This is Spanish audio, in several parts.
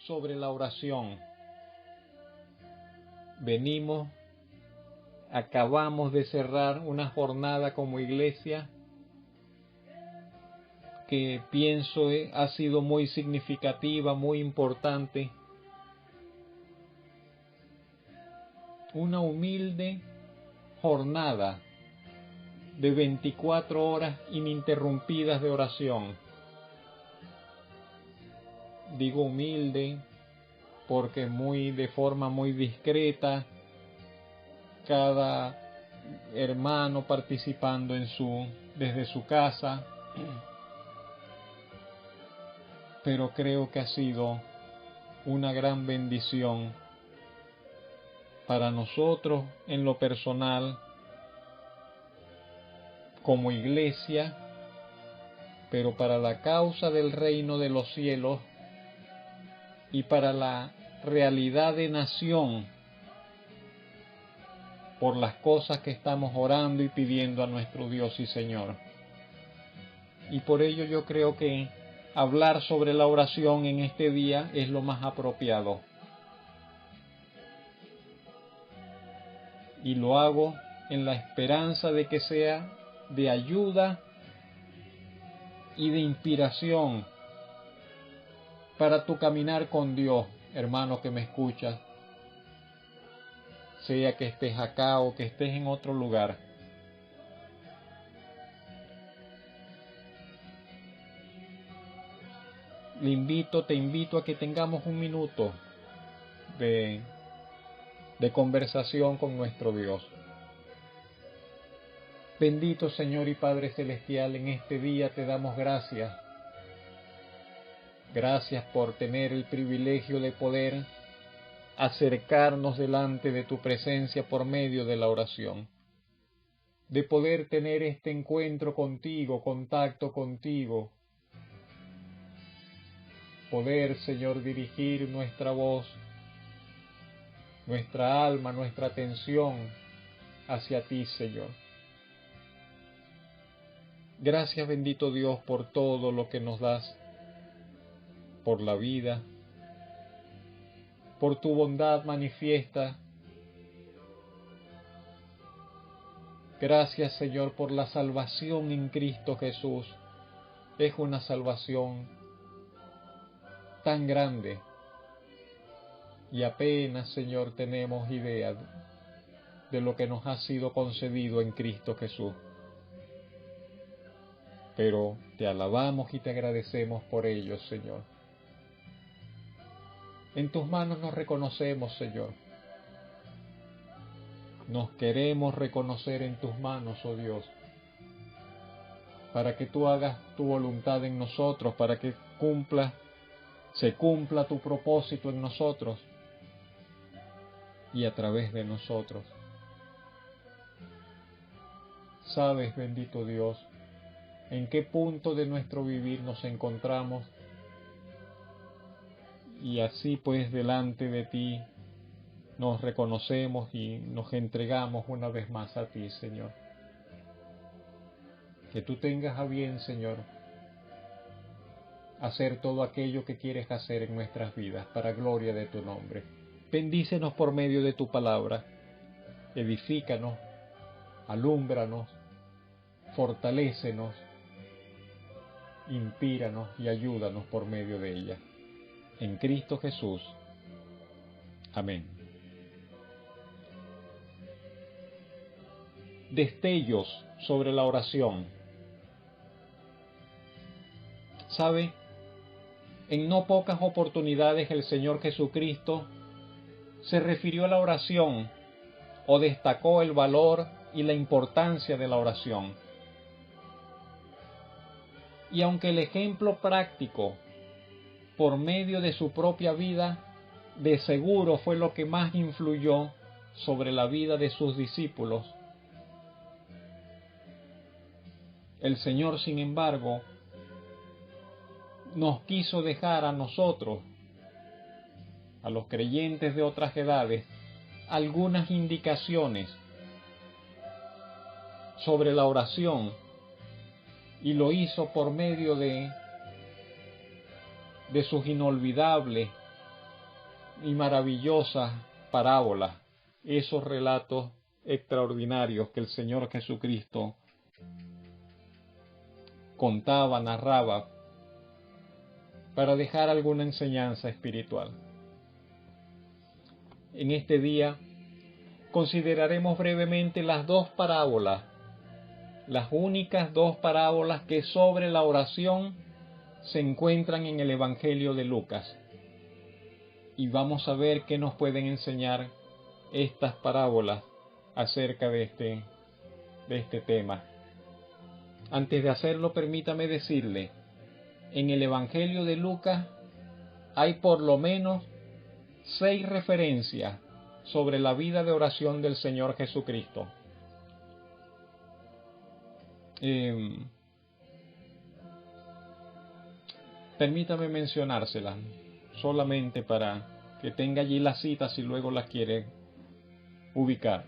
sobre la oración. Acabamos de cerrar una jornada como iglesia que pienso ha sido muy significativa, muy importante. Una humilde jornada de 24 horas ininterrumpidas de oración. Digo humilde porque de forma muy discreta, cada hermano participando desde su casa, pero creo que ha sido una gran bendición para nosotros en lo personal, como iglesia, pero para la causa del reino de los cielos y para la realidad de nación, por las cosas que estamos orando y pidiendo a nuestro Dios y Señor. Y por ello yo creo que hablar sobre la oración en este día es lo más apropiado. Y lo hago en la esperanza de que sea de ayuda y de inspiración para tu caminar con Dios, hermano que me escuchas, sea que estés acá o que estés en otro lugar. Te invito a que tengamos un minuto de conversación con nuestro Dios. Bendito Señor y Padre Celestial, en este día te damos gracias. Gracias por tener el privilegio de poder acercarnos delante de tu presencia por medio de la oración. De poder tener este encuentro contigo, contacto contigo. Poder, Señor, dirigir nuestra voz, nuestra alma, nuestra atención hacia ti, Señor. Gracias, bendito Dios, por todo lo que nos das, por la vida, por tu bondad manifiesta. Gracias, Señor, por la salvación en Cristo Jesús. Es una salvación tan grande y apenas, Señor, tenemos idea de lo que nos ha sido concedido en Cristo Jesús. Pero te alabamos y te agradecemos por ello, Señor. En tus manos nos reconocemos, Señor. Nos queremos reconocer en tus manos, oh Dios, para que tú hagas tu voluntad en nosotros, para que se cumpla tu propósito en nosotros y a través de nosotros. Sabes, bendito Dios, en qué punto de nuestro vivir nos encontramos, y así pues delante de ti nos reconocemos y nos entregamos una vez más a ti, Señor. Que tú tengas a bien, Señor, hacer todo aquello que quieres hacer en nuestras vidas para gloria de tu nombre. Bendícenos por medio de tu palabra, edifícanos, alúmbranos, fortalécenos, inspíranos y ayúdanos por medio de ella. En Cristo Jesús. Amén. Destellos sobre la oración. ¿Sabe? En no pocas oportunidades el Señor Jesucristo se refirió a la oración o destacó el valor y la importancia de la oración. Y aunque el ejemplo práctico por medio de su propia vida de seguro fue lo que más influyó sobre la vida de sus discípulos, el Señor, sin embargo, nos quiso dejar a nosotros, a los creyentes de otras edades, algunas indicaciones sobre la oración, y lo hizo por medio de sus inolvidables y maravillosas parábolas, esos relatos extraordinarios que el Señor Jesucristo contaba, narraba, para dejar alguna enseñanza espiritual. En este día consideraremos brevemente las dos parábolas, las únicas dos parábolas que sobre la oración se encuentran en el Evangelio de Lucas. Y vamos a ver qué nos pueden enseñar estas parábolas acerca de este tema. Antes de hacerlo, permítame decirle, en el Evangelio de Lucas hay por lo menos 6 referencias sobre la vida de oración del Señor Jesucristo. Permítame mencionárselas, solamente para que tenga allí las citas si luego las quiere ubicar.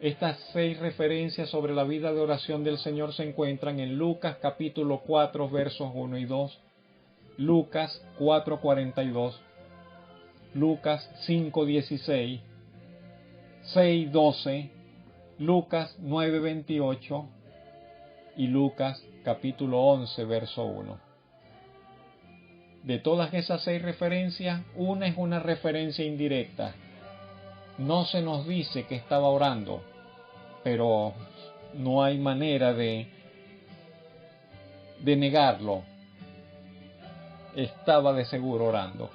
Estas 6 referencias sobre la vida de oración del Señor se encuentran en Lucas capítulo 4 versos 1 y 2, Lucas 4:42, Lucas 5:16, 6:12, Lucas 9:28 y Lucas capítulo 11 verso 1. De todas esas 6 referencias, una es una referencia indirecta. No se nos dice que estaba orando, pero no hay manera de negarlo. Estaba de seguro orando.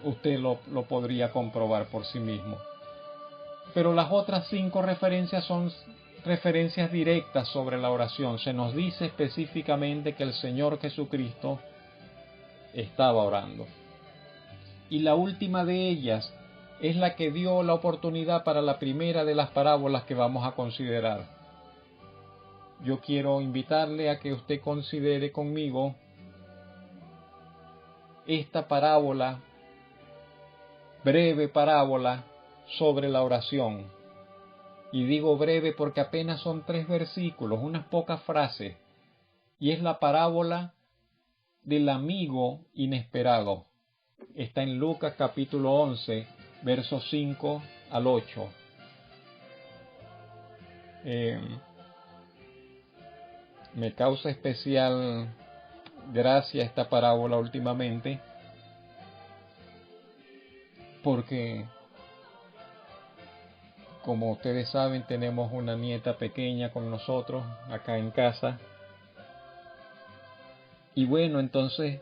Usted lo podría comprobar por sí mismo. Pero las otras 5 referencias son referencias directas sobre la oración. Se nos dice específicamente que el Señor Jesucristo estaba orando. Y la última de ellas es la que dio la oportunidad para la primera de las parábolas que vamos a considerar. Yo quiero invitarle a que usted considere conmigo esta parábola, breve parábola sobre la oración. Y digo breve porque apenas son 3 versículos, unas pocas frases, y es la parábola del amigo inesperado. Está en Lucas capítulo 11, versos 5 al 8. Me causa especial gracia esta parábola últimamente, porque, como ustedes saben, tenemos una nieta pequeña con nosotros acá en casa. Y bueno, entonces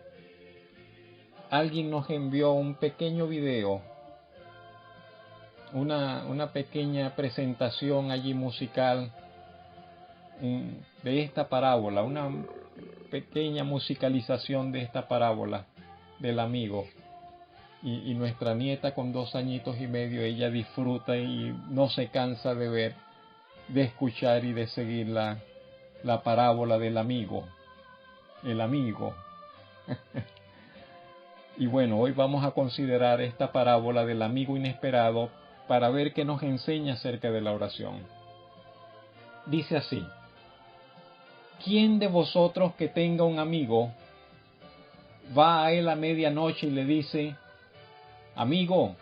alguien nos envió un pequeño video, una pequeña presentación allí musical de esta parábola, una pequeña musicalización de esta parábola del amigo. Y nuestra nieta con 2 añitos y medio, ella disfruta y no se cansa de ver, de escuchar y de seguir la parábola del amigo, el amigo. Y bueno, hoy vamos a considerar esta parábola del amigo inesperado para ver qué nos enseña acerca de la oración. Dice así: ¿quién de vosotros que tenga un amigo va a él a medianoche y le dice: amigo,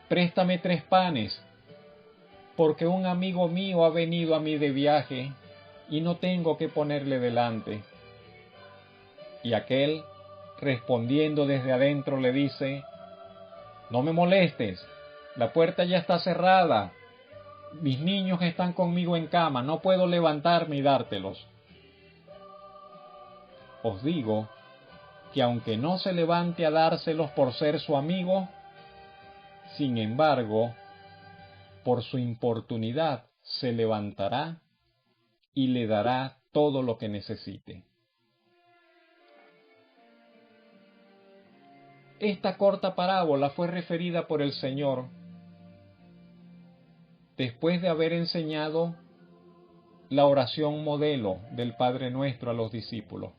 préstame 3 panes, porque un amigo mío ha venido a mí de viaje y no tengo que ponerle delante? Y aquel, respondiendo desde adentro, le dice: no me molestes, la puerta ya está cerrada, mis niños están conmigo en cama, no puedo levantarme y dártelos. Os digo que aunque no se levante a dárselos por ser su amigo, sin embargo, por su importunidad se levantará y le dará todo lo que necesite. Esta corta parábola fue referida por el Señor después de haber enseñado la oración modelo del Padre Nuestro a los discípulos.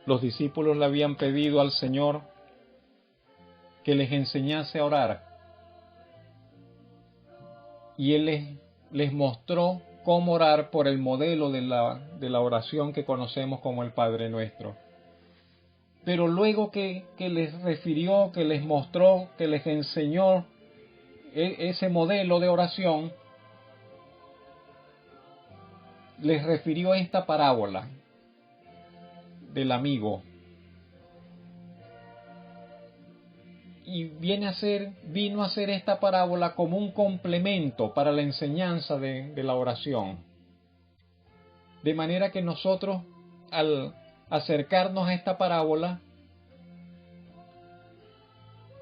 Los discípulos le habían pedido al Señor que les enseñase a orar, y Él les mostró cómo orar por el modelo de la oración que conocemos como el Padre Nuestro. Pero luego que les refirió, que les mostró, que les enseñó ese modelo de oración, les refirió esta parábola del amigo. Y vino a ser esta parábola como un complemento para la enseñanza de la oración. De manera que nosotros, al acercarnos a esta parábola,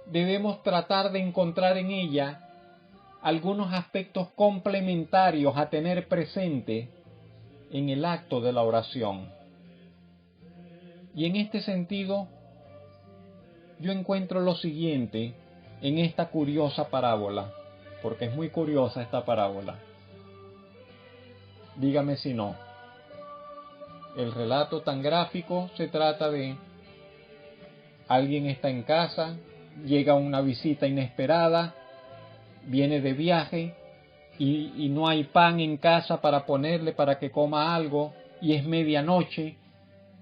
debemos tratar de encontrar en ella algunos aspectos complementarios a tener presente en el acto de la oración. Y en este sentido, yo encuentro lo siguiente en esta curiosa parábola, porque es muy curiosa esta parábola. Dígame si no. El relato tan gráfico se trata de alguien está en casa, llega una visita inesperada, viene de viaje y no hay pan en casa para ponerle para que coma algo, y es medianoche,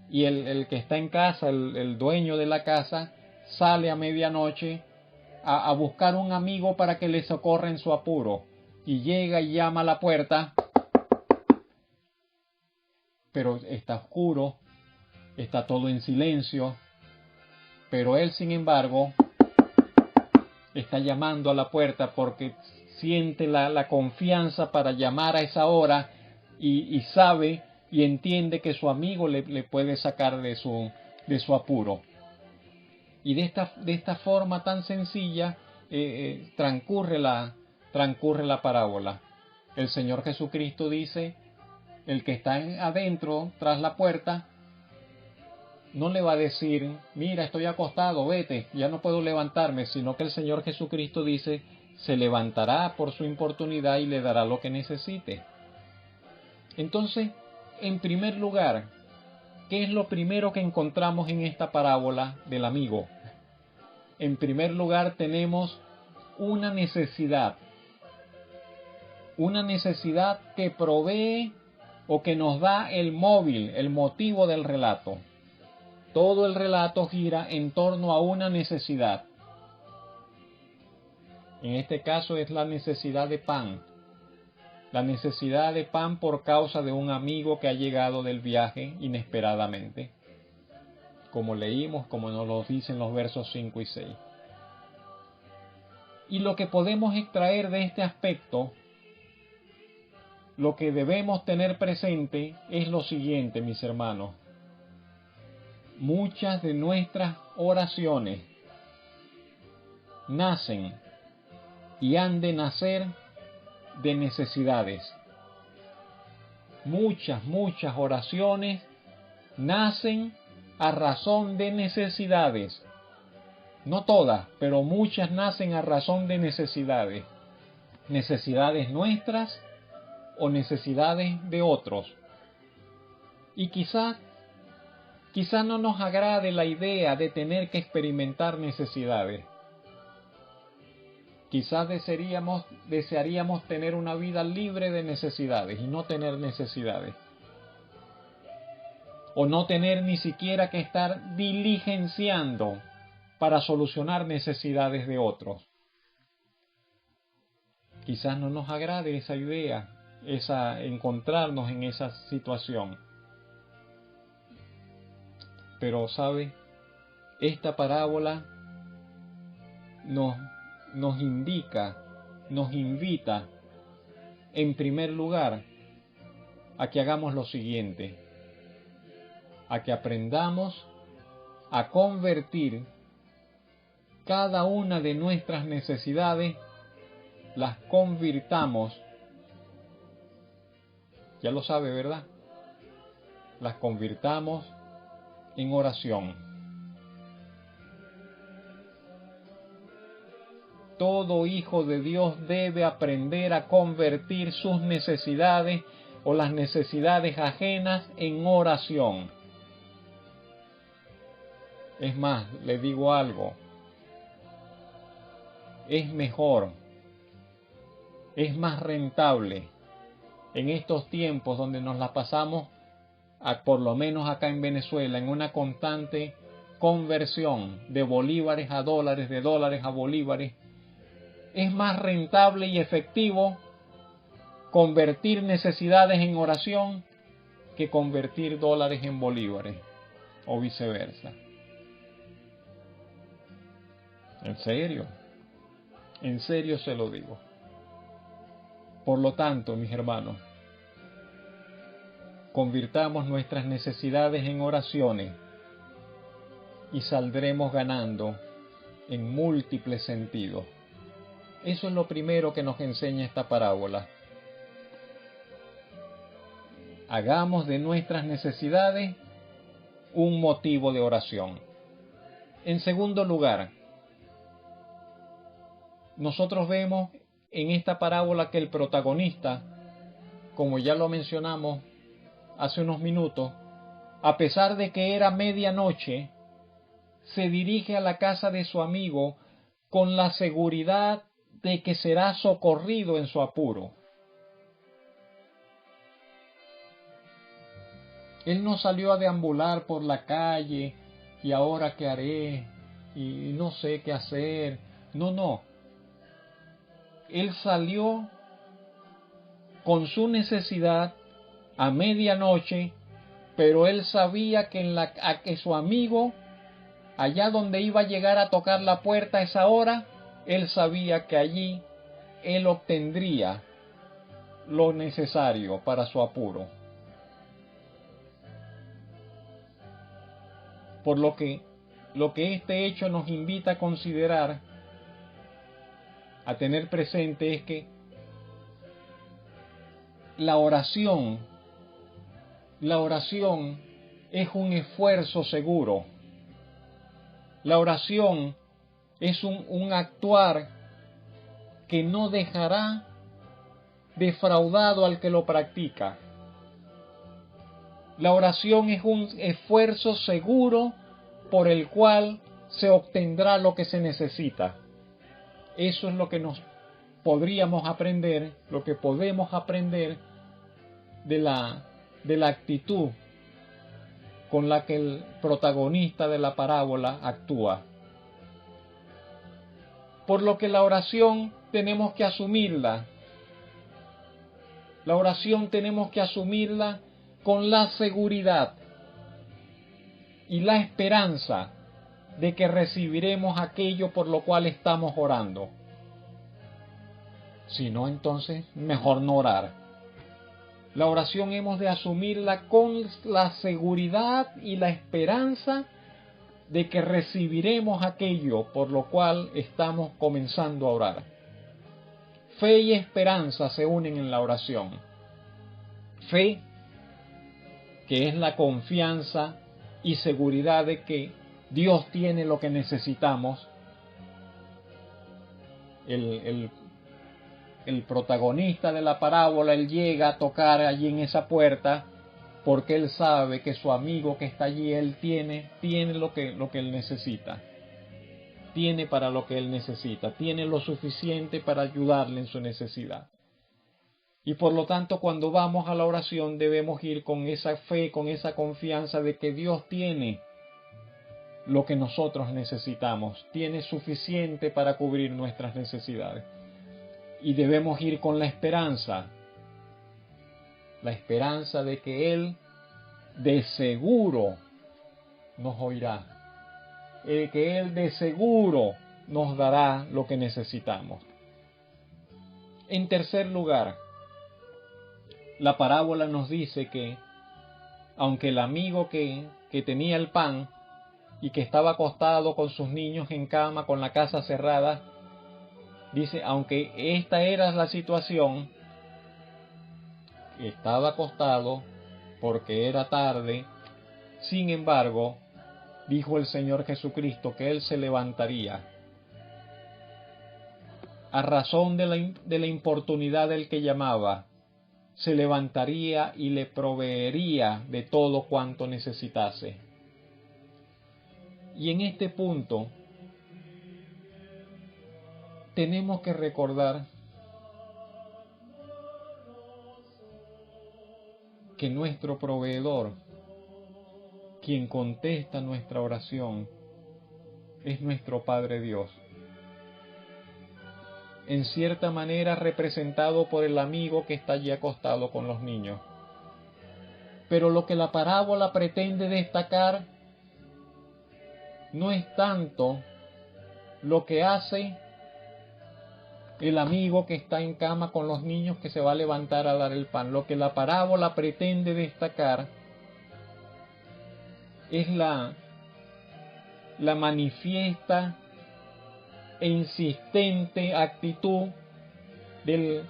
y el que está en casa, el dueño de la casa, sale a medianoche a buscar un amigo para que le socorra en su apuro, y llega y llama a la puerta, pero está oscuro, está todo en silencio, pero él, sin embargo, está llamando a la puerta porque siente la confianza para llamar a esa hora y sabe y entiende que su amigo le puede sacar de su apuro. Y de esta forma tan sencilla transcurre la parábola. El Señor Jesucristo dice: el que está adentro, tras la puerta, no le va a decir, mira, estoy acostado, vete, ya no puedo levantarme, sino que el Señor Jesucristo dice, se levantará por su importunidad y le dará lo que necesite. Entonces, en primer lugar, ¿qué es lo primero que encontramos en esta parábola del amigo? En primer lugar, tenemos una necesidad que provee o que nos da el móvil, el motivo del relato. Todo el relato gira en torno a una necesidad. En este caso es la necesidad de pan. La necesidad de pan por causa de un amigo que ha llegado del viaje inesperadamente. Como leímos, como nos lo dicen los versos 5 y 6. Y lo que podemos extraer de este aspecto, lo que debemos tener presente es lo siguiente, mis hermanos. Muchas de nuestras oraciones nacen y han de nacer de necesidades. Muchas oraciones nacen a razón de necesidades. No todas, pero muchas nacen a razón de necesidades. Necesidades nuestras o necesidades de otros. Y quizá no nos agrade la idea de tener que experimentar necesidades. Quizás desearíamos tener una vida libre de necesidades y no tener necesidades. O no tener ni siquiera que estar diligenciando para solucionar necesidades de otros. Quizás no nos agrade esa idea, encontrarnos en esa situación. Pero, ¿sabe? Esta parábola nos indica, nos invita, en primer lugar, a que hagamos lo siguiente, a que aprendamos a convertir cada una de nuestras necesidades, las convirtamos, ya lo sabe, ¿verdad? Las convirtamos en oración. Todo hijo de Dios debe aprender a convertir sus necesidades o las necesidades ajenas en oración. Es más, le digo algo. Es mejor, es más rentable en estos tiempos donde nos la pasamos, por lo menos acá en Venezuela, en una constante conversión de bolívares a dólares, de dólares a bolívares, es más rentable y efectivo convertir necesidades en oración que convertir dólares en bolívares, o viceversa. En serio se lo digo. Por lo tanto, mis hermanos, convirtamos nuestras necesidades en oraciones y saldremos ganando en múltiples sentidos. Eso es lo primero que nos enseña esta parábola. Hagamos de nuestras necesidades un motivo de oración. En segundo lugar, nosotros vemos en esta parábola que el protagonista, como ya lo mencionamos hace unos minutos, a pesar de que era medianoche, se dirige a la casa de su amigo con la seguridad de que será socorrido en su apuro. Él no salió a deambular por la calle y ahora qué haré y no sé qué hacer. No. Él salió con su necesidad a medianoche, pero él sabía que, que su amigo, allá donde iba a llegar a tocar la puerta a esa hora, él sabía que allí él obtendría lo necesario para su apuro. Por lo que este hecho nos invita a considerar, a tener presente, es que la oración es un esfuerzo seguro. La oración es un actuar que no dejará defraudado al que lo practica. La oración es un esfuerzo seguro por el cual se obtendrá lo que se necesita. Eso es lo que nos podríamos aprender, lo que podemos aprender de la actitud con la que el protagonista de la parábola actúa. Por lo que la oración tenemos que asumirla. La oración tenemos que asumirla con la seguridad y la esperanza de que recibiremos aquello por lo cual estamos orando. Si no, entonces mejor no orar. La oración hemos de asumirla con la seguridad y la esperanza de que recibiremos aquello por lo cual estamos comenzando a orar. Fe y esperanza se unen en la oración. Fe, que es la confianza y seguridad de que Dios tiene lo que necesitamos. El protagonista de la parábola, él llega a tocar allí en esa puerta porque él sabe que su amigo que está allí, él tiene lo que él necesita. Tiene para lo que él necesita, tiene lo suficiente para ayudarle en su necesidad. Y por lo tanto, cuando vamos a la oración debemos ir con esa fe, con esa confianza de que Dios tiene lo que nosotros necesitamos, tiene suficiente para cubrir nuestras necesidades. Y debemos ir con la esperanza de que Él de seguro nos oirá, que Él de seguro nos dará lo que necesitamos. En tercer lugar, la parábola nos dice que, aunque el amigo que tenía el pan y que estaba acostado con sus niños en cama, con la casa cerrada, dice, aunque esta era la situación, estaba acostado porque era tarde, sin embargo, dijo el Señor Jesucristo que Él se levantaría a razón de la importunidad del que llamaba, se levantaría y le proveería de todo cuanto necesitase. Y en este punto tenemos que recordar que nuestro proveedor quien contesta nuestra oración es nuestro Padre Dios, en cierta manera representado por el amigo que está allí acostado con los niños. Pero lo que la parábola pretende destacar no es tanto lo que hace el amigo que está en cama con los niños que se va a levantar a dar el pan. Lo que la parábola pretende destacar es la manifiesta e insistente actitud del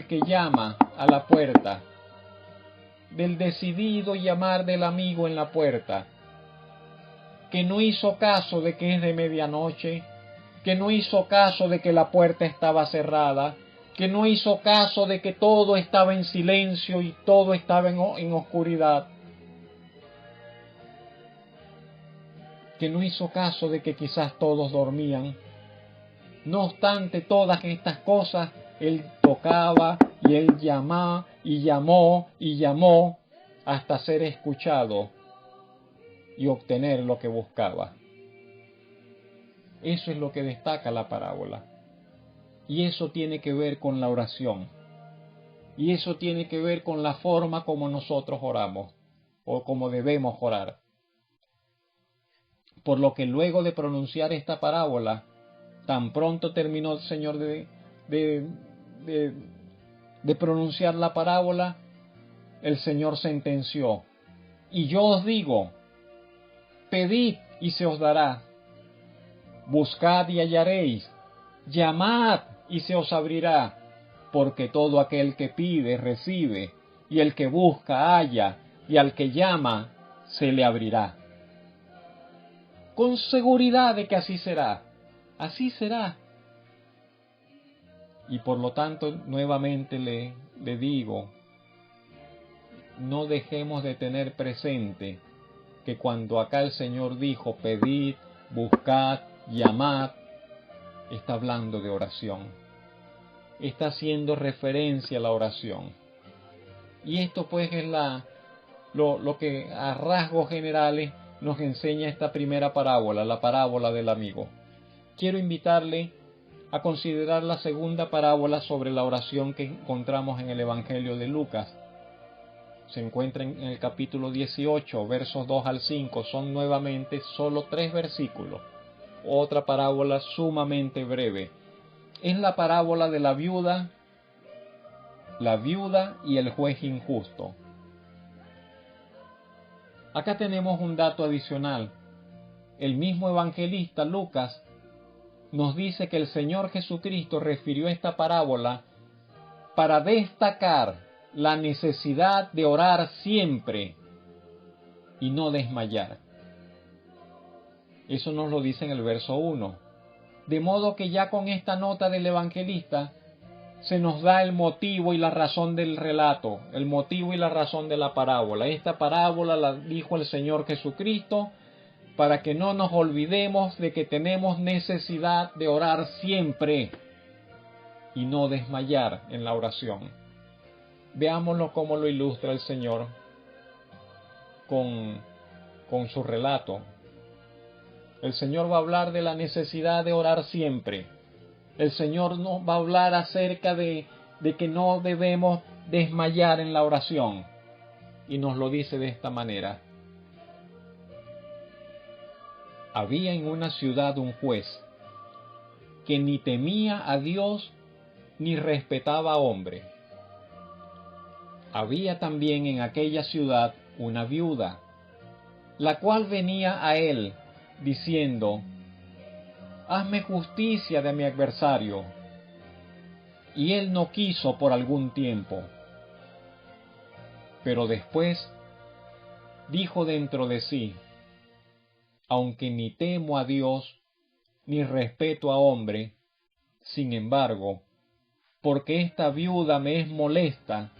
que llama a la puerta, del decidido llamar del amigo en la puerta, que no hizo caso de que es de medianoche, que no hizo caso de que la puerta estaba cerrada, que no hizo caso de que todo estaba en silencio y todo estaba en oscuridad, que no hizo caso de que quizás todos dormían. No obstante todas estas cosas, él tocaba y él llamaba y llamó y llamó hasta ser escuchado y obtener lo que buscaba. Eso es lo que destaca la parábola. Y eso tiene que ver con la oración. Y eso tiene que ver con la forma como nosotros oramos, o como debemos orar. Por lo que luego de pronunciar esta parábola, tan pronto terminó el Señor de pronunciar la parábola, el Señor sentenció: y yo os digo, pedid y se os dará, buscad y hallaréis, llamad y se os abrirá, porque todo aquel que pide recibe, y el que busca halla, y al que llama se le abrirá. Con seguridad de que así será. Así será. Y por lo tanto, nuevamente le digo, no dejemos de tener presente que cuando acá el Señor dijo, pedid, buscad, llamad, está hablando de oración. Está haciendo referencia a la oración. Y esto pues es lo que a rasgos generales nos enseña esta primera parábola, la parábola del amigo. Quiero invitarle a considerar la segunda parábola sobre la oración que encontramos en el Evangelio de Lucas. Se encuentra en el capítulo 18, versos 2 al 5. Son nuevamente solo 3 versículos. Otra parábola sumamente breve. Es la parábola de la viuda y el juez injusto. Acá tenemos un dato adicional. El mismo evangelista Lucas nos dice que el Señor Jesucristo refirió esta parábola para destacar la necesidad de orar siempre y no desmayar. Eso nos lo dice en el verso 1. De modo que ya con esta nota del evangelista se nos da el motivo y la razón del relato, el motivo y la razón de la parábola. Esta parábola la dijo el Señor Jesucristo para que no nos olvidemos de que tenemos necesidad de orar siempre y no desmayar en la oración. Veámoslo cómo lo ilustra el Señor con su relato. El Señor va a hablar de la necesidad de orar siempre. El Señor nos va a hablar acerca de que no debemos desmayar en la oración. Y nos lo dice de esta manera. Había en una ciudad un juez que ni temía a Dios ni respetaba a hombre. Había también en aquella ciudad una viuda, la cual venía a él diciendo: hazme justicia de mi adversario. Y él no quiso por algún tiempo. Pero después dijo dentro de sí: aunque ni temo a Dios ni respeto a hombre, sin embargo, porque esta viuda me es molesta,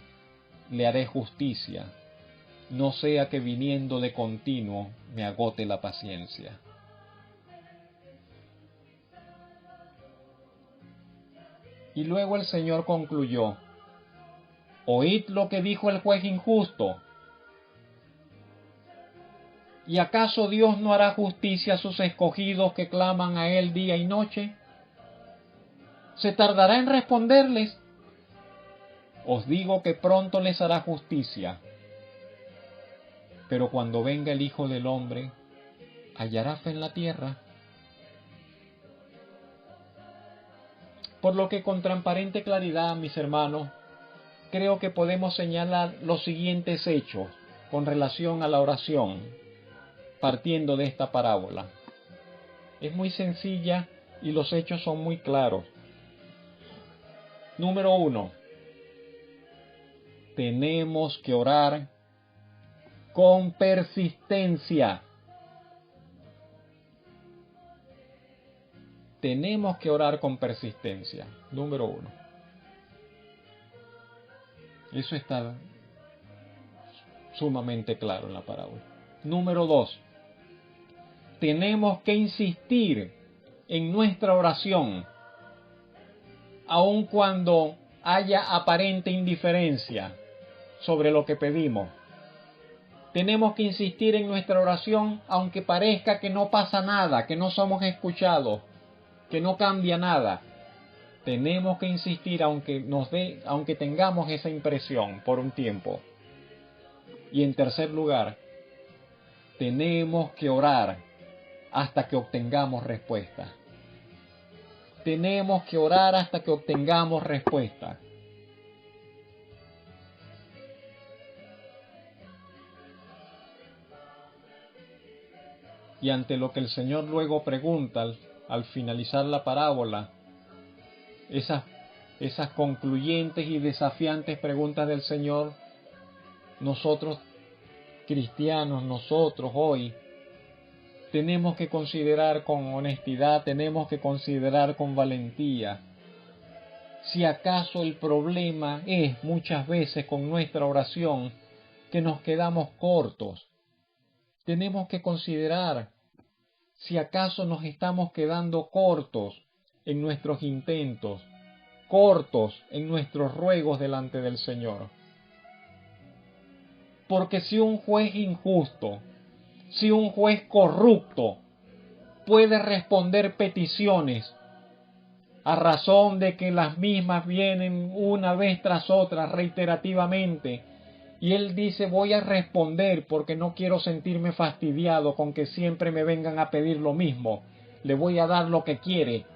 le haré justicia, no sea que viniendo de continuo me agote la paciencia. Y luego el Señor concluyó: oíd lo que dijo el juez injusto. ¿Y acaso Dios no hará justicia a sus escogidos que claman a Él día y noche? ¿Se tardará en responderles? Os digo que pronto les hará justicia. Pero cuando venga el Hijo del Hombre, ¿hallará fe en la tierra? Por lo que con transparente claridad, mis hermanos, creo que podemos señalar los siguientes hechos con relación a la oración, partiendo de esta parábola. Es muy sencilla y los hechos son muy claros. Número 1. Tenemos que orar con persistencia. Tenemos que orar con persistencia. Número 1. Eso está sumamente claro en la parábola. Número 2. Tenemos que insistir en nuestra oración, aun cuando haya aparente indiferencia sobre lo que pedimos. Tenemos que insistir en nuestra oración aunque parezca que no pasa nada, que no somos escuchados, que no cambia nada. Tenemos que insistir aunque tengamos esa impresión por un tiempo. Y en tercer lugar, tenemos que orar hasta que obtengamos respuesta. Tenemos que orar hasta que obtengamos respuesta. Y ante lo que el Señor luego pregunta al finalizar la parábola, esas concluyentes y desafiantes preguntas del Señor, nosotros cristianos, nosotros hoy, tenemos que considerar con honestidad, tenemos que considerar con valentía, si acaso el problema es muchas veces con nuestra oración que nos quedamos cortos. Tenemos que considerar si acaso nos estamos quedando cortos en nuestros intentos, cortos en nuestros ruegos delante del Señor. Porque si un juez injusto, si un juez corrupto puede responder peticiones a razón de que las mismas vienen una vez tras otra reiterativamente, y él dice voy a responder porque no quiero sentirme fastidiado con que siempre me vengan a pedir lo mismo, le voy a dar lo que quiere,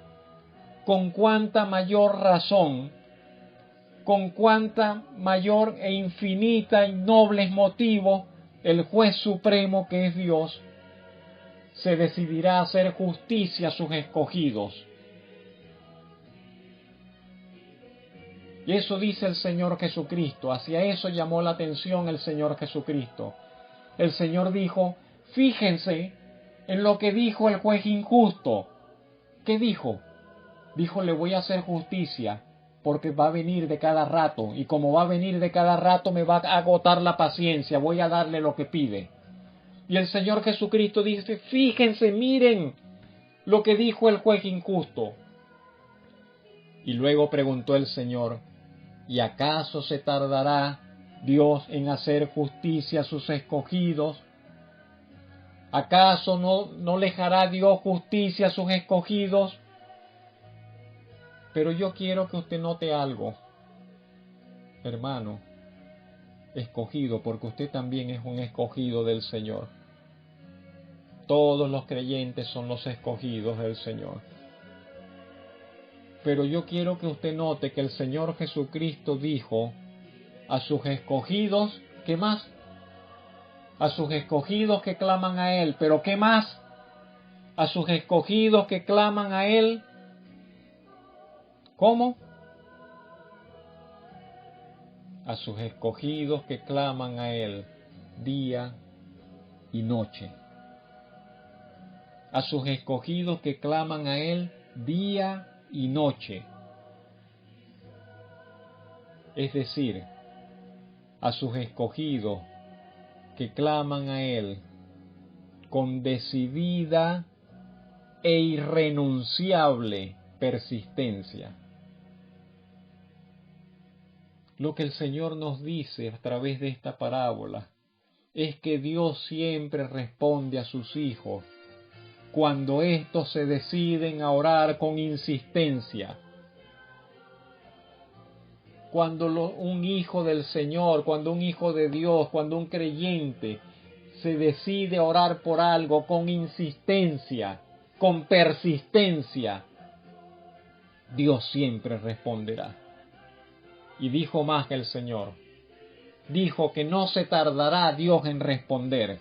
con cuánta mayor razón, con cuánta mayor e infinita y nobles motivos el juez supremo que es Dios se decidirá a hacer justicia a sus escogidos. Y eso dice el Señor Jesucristo, hacia eso llamó la atención el Señor Jesucristo. El Señor dijo, fíjense en lo que dijo el juez injusto. ¿Qué dijo? Dijo, le voy a hacer justicia, porque va a venir de cada rato, y como va a venir de cada rato me va a agotar la paciencia, voy a darle lo que pide. Y el Señor Jesucristo dice, fíjense, miren lo que dijo el juez injusto. Y luego preguntó el Señor, ¿y acaso se tardará Dios en hacer justicia a sus escogidos? ¿Acaso no les hará Dios justicia a sus escogidos? Pero yo quiero que usted note algo, hermano, escogido, porque usted también es un escogido del Señor. Todos los creyentes son los escogidos del Señor. Pero yo quiero que usted note que el Señor Jesucristo dijo a sus escogidos, ¿qué más? A sus escogidos que claman a Él, ¿pero qué más? A sus escogidos que claman a Él, ¿cómo? A sus escogidos que claman a Él día y noche. A sus escogidos que claman a Él día y noche. Es decir, a sus escogidos que claman a Él con decidida e irrenunciable persistencia. Lo que el Señor nos dice a través de esta parábola es que Dios siempre responde a sus hijos cuando éstos se deciden a orar con insistencia. Cuando un hijo del Señor, cuando un hijo de Dios, cuando un creyente se decide a orar por algo con insistencia, con persistencia, Dios siempre responderá. Y dijo más que el Señor. Dijo que no se tardará Dios en responder.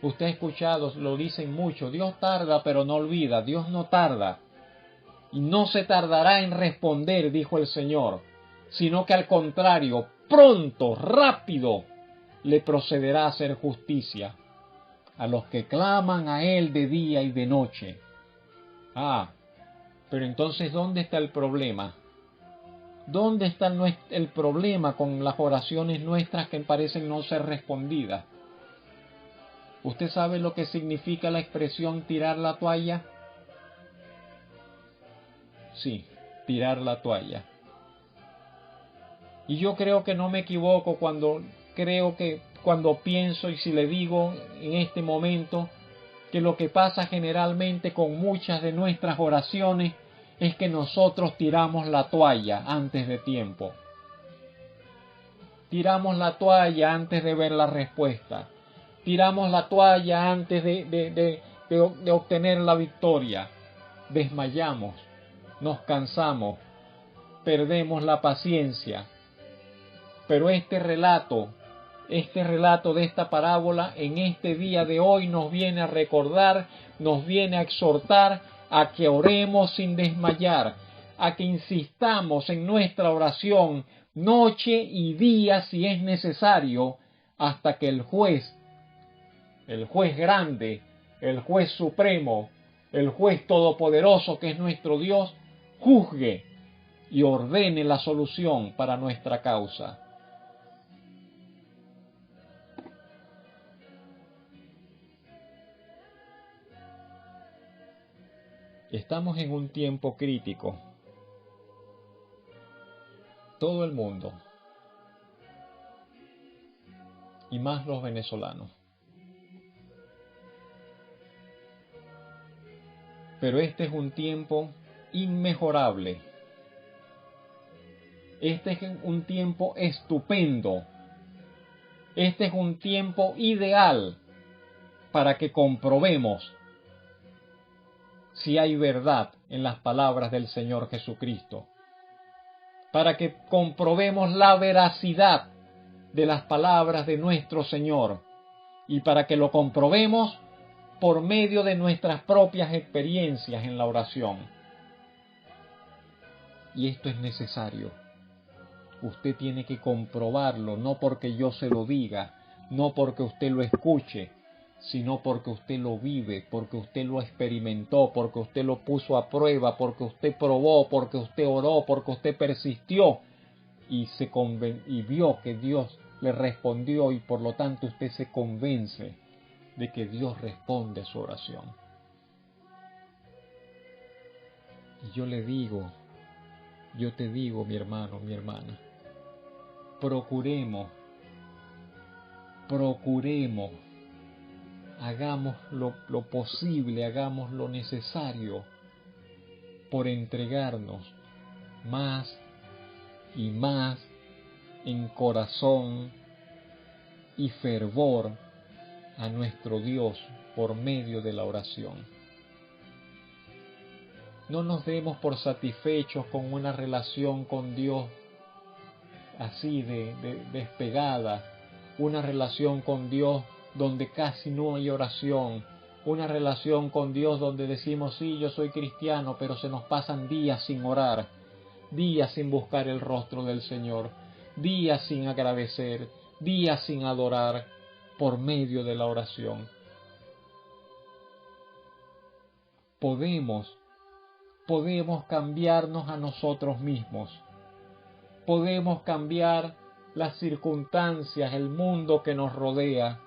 Usted ha escuchado, lo dicen mucho, Dios tarda pero no olvida, Dios no tarda. Y no se tardará en responder, dijo el Señor, sino que al contrario, pronto, rápido, le procederá a hacer justicia a los que claman a Él de día y de noche. Pero entonces, ¿dónde está el problema? ¿Dónde está el problema con las oraciones nuestras que parecen no ser respondidas? ¿Usted sabe lo que significa la expresión tirar la toalla? Sí, tirar la toalla. Y yo creo que no me equivoco cuando pienso y si le digo en este momento que lo que pasa generalmente con muchas de nuestras oraciones es que nosotros tiramos la toalla antes de tiempo. Tiramos la toalla antes de ver la respuesta. Tiramos la toalla antes de obtener la victoria. Desmayamos, nos cansamos, perdemos la paciencia. Pero este relato de esta parábola en este día de hoy nos viene a recordar, nos viene a exhortar a que oremos sin desmayar, a que insistamos en nuestra oración noche y día si es necesario, hasta que el juez grande, el juez supremo, el juez todopoderoso que es nuestro Dios, juzgue y ordene la solución para nuestra causa. Estamos en un tiempo crítico. Todo el mundo, y más los venezolanos. Pero este es un tiempo inmejorable. Este es un tiempo estupendo. Este es un tiempo ideal para que comprobemos si hay verdad en las palabras del Señor Jesucristo. Para que comprobemos la veracidad de las palabras de nuestro Señor. Y para que lo comprobemos por medio de nuestras propias experiencias en la oración. Y esto es necesario. Usted tiene que comprobarlo, no porque yo se lo diga, no porque usted lo escuche, sino porque usted lo vive, porque usted lo experimentó, porque usted lo puso a prueba, porque usted probó, porque usted oró, porque usted persistió y vio que Dios le respondió y por lo tanto usted se convence de que Dios responde a su oración. Y yo te digo, mi hermano, mi hermana, procuremos, hagamos lo posible, hagamos lo necesario por entregarnos más y más en corazón y fervor a nuestro Dios por medio de la oración. No nos demos por satisfechos con una relación con Dios así despegada, una relación con Dios donde casi no hay oración, una relación con Dios donde decimos sí, yo soy cristiano, pero se nos pasan días sin orar, días sin buscar el rostro del Señor, días sin agradecer, días sin adorar por medio de la oración. Podemos cambiarnos a nosotros mismos. Podemos cambiar las circunstancias, el mundo que nos rodea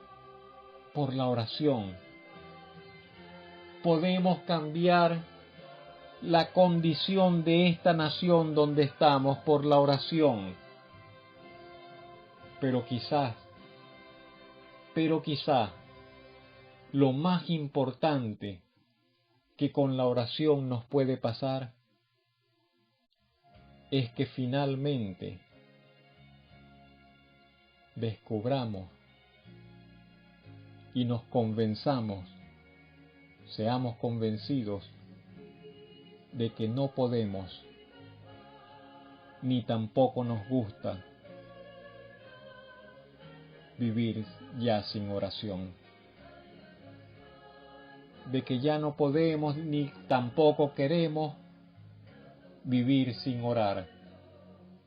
por la oración. Podemos cambiar la condición de esta nación donde estamos por la oración. Pero quizás Pero quizá lo más importante que con la oración nos puede pasar es que finalmente descubramos y nos convenzamos, seamos convencidos de que no podemos ni tampoco nos gusta vivir ya sin oración, de que ya no podemos ni tampoco queremos vivir sin orar,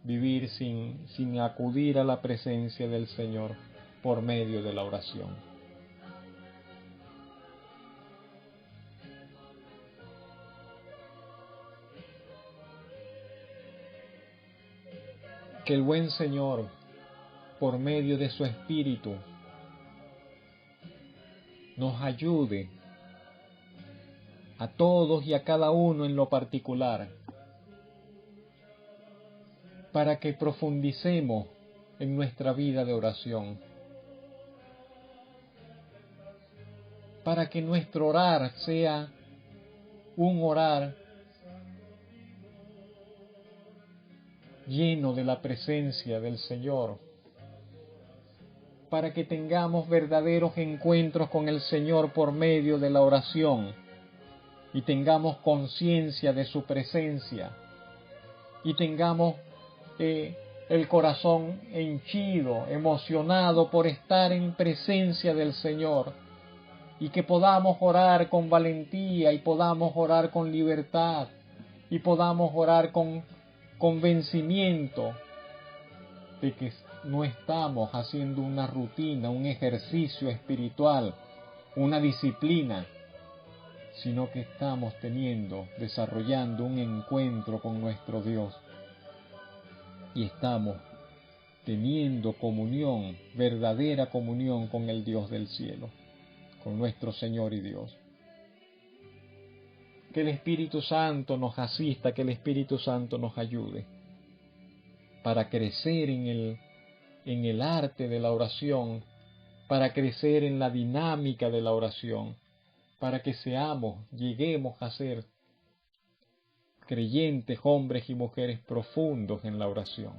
vivir sin acudir a la presencia del Señor por medio de la oración. Que el buen Señor, por medio de su Espíritu, nos ayude a todos y a cada uno en lo particular, para que profundicemos en nuestra vida de oración, para que nuestro orar sea un orar lleno de la presencia del Señor, para que tengamos verdaderos encuentros con el Señor por medio de la oración y tengamos conciencia de su presencia y tengamos el corazón henchido, emocionado por estar en presencia del Señor, y que podamos orar con valentía y podamos orar con libertad y podamos orar con convencimiento de que no estamos haciendo una rutina, un ejercicio espiritual, una disciplina, sino que estamos desarrollando un encuentro con nuestro Dios y estamos teniendo comunión, verdadera comunión con el Dios del cielo, con nuestro Señor y Dios. Que el Espíritu Santo nos asista, que el Espíritu Santo nos ayude para crecer en el arte de la oración, para crecer en la dinámica de la oración, para que lleguemos a ser creyentes, hombres y mujeres profundos en la oración.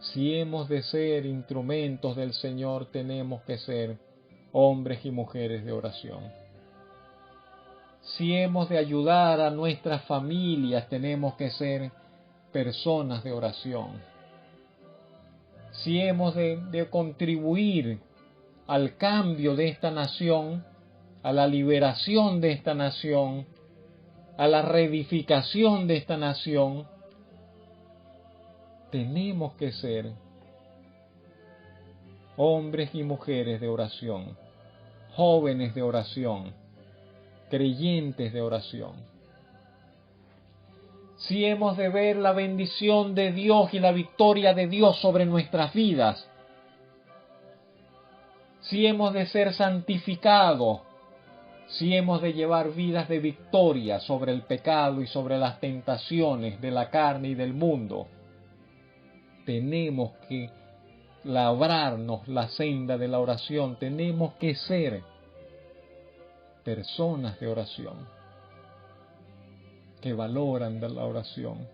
Si hemos de ser instrumentos del Señor, tenemos que ser hombres y mujeres de oración. Si hemos de ayudar a nuestras familias, tenemos que ser personas de oración. Si hemos de contribuir al cambio de esta nación, a la liberación de esta nación, a la reedificación de esta nación, tenemos que ser hombres y mujeres de oración, jóvenes de oración, creyentes de oración. Si hemos de ver la bendición de Dios y la victoria de Dios sobre nuestras vidas, si hemos de ser santificados, si hemos de llevar vidas de victoria sobre el pecado y sobre las tentaciones de la carne y del mundo, tenemos que labrarnos la senda de la oración, tenemos que ser personas de oración, que valoran de la oración,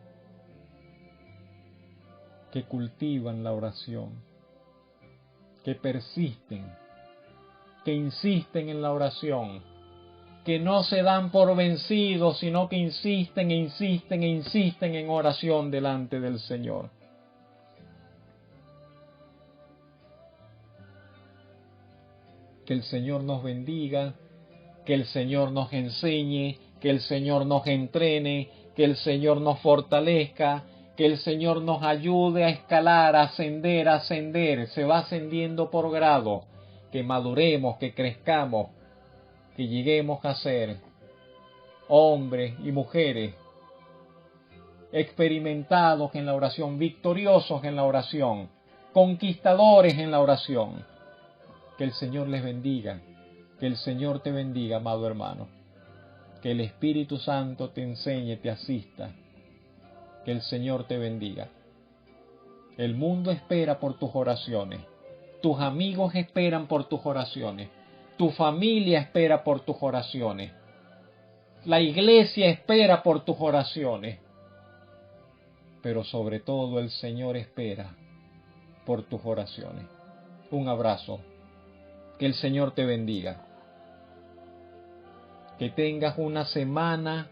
que cultivan la oración, que persisten, que insisten en la oración, que no se dan por vencidos, sino que insisten e insisten e insisten en oración delante del Señor. Que el Señor nos bendiga, que el Señor nos enseñe, que el Señor nos entrene, que el Señor nos fortalezca, que el Señor nos ayude a escalar, a ascender, se va ascendiendo por grado, que maduremos, que crezcamos, que lleguemos a ser hombres y mujeres experimentados en la oración, victoriosos en la oración, conquistadores en la oración. Que el Señor les bendiga, que el Señor te bendiga, amado hermano. Que el Espíritu Santo te enseñe, te asista. Que el Señor te bendiga. El mundo espera por tus oraciones. Tus amigos esperan por tus oraciones. Tu familia espera por tus oraciones. La iglesia espera por tus oraciones. Pero sobre todo el Señor espera por tus oraciones. Un abrazo. Que el Señor te bendiga. Que tengas una semana